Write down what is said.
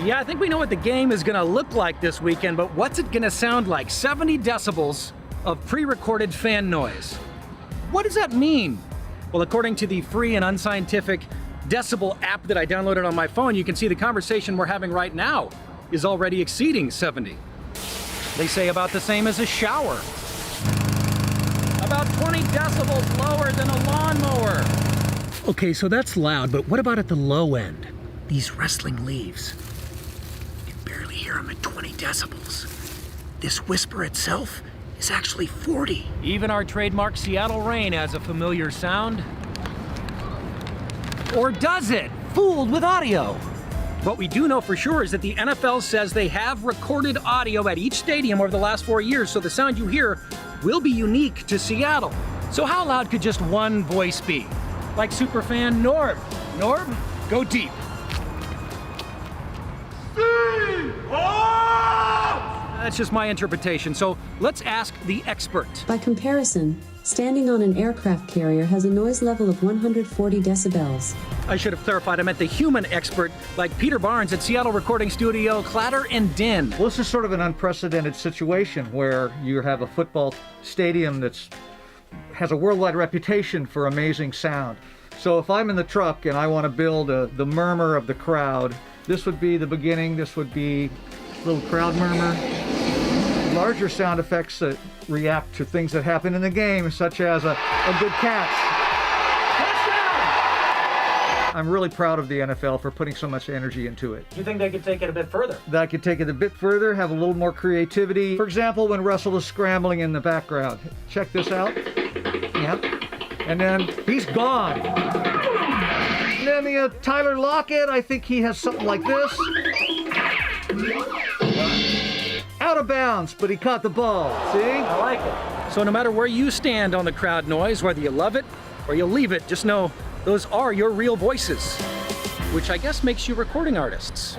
Yeah, I think we know what the game is going to look like this weekend, but what's it going to sound like? 70 decibels of pre-recorded fan noise. What does that mean? Well, according to the free and unscientific Decibel app that I downloaded on my phone, you can see the conversation we're having right now is already exceeding 70. They say about the same as a shower. About 20 decibels lower than a lawnmower. Okay, so that's loud, but what about at the low end? These rustling leaves. You can barely hear them at 20 decibels. This whisper itself is actually 40. Even our trademark Seattle rain has a familiar sound. Or does it? Fooled with audio. What we do know for sure is that the NFL says they have recorded audio at each stadium over the last 4 years, so the sound you hear will be unique to Seattle. So how loud could just one voice be? Like superfan Norb. Norb, go deep. That's just my interpretation, so let's ask the expert. By comparison, standing on an aircraft carrier has a noise level of 140 decibels. I should have clarified, I meant the human expert, like Peter Barnes at Seattle recording studio Clatter and Din. Well, this is sort of an unprecedented situation where you have a football stadium that's has a worldwide reputation for amazing sound. So if I'm in the truck and I want to build the murmur of the crowd, this would be the beginning. This would be a little crowd murmur. Larger sound effects that react to things that happen in the game, such as a good catch. Touchdown! I'm really proud of the NFL for putting so much energy into it. Do you think they could take it a bit further? That could take it a bit further, have a little more creativity. For example, when Russell is scrambling in the background. Check this out. Yep. And then he's gone. And then the Tyler Lockett, I think he has something like this. Out of bounds, but he caught the ball. See? I like it. So no matter where you stand on the crowd noise, whether you love it or you leave it, just know those are your real voices, which I guess makes you recording artists.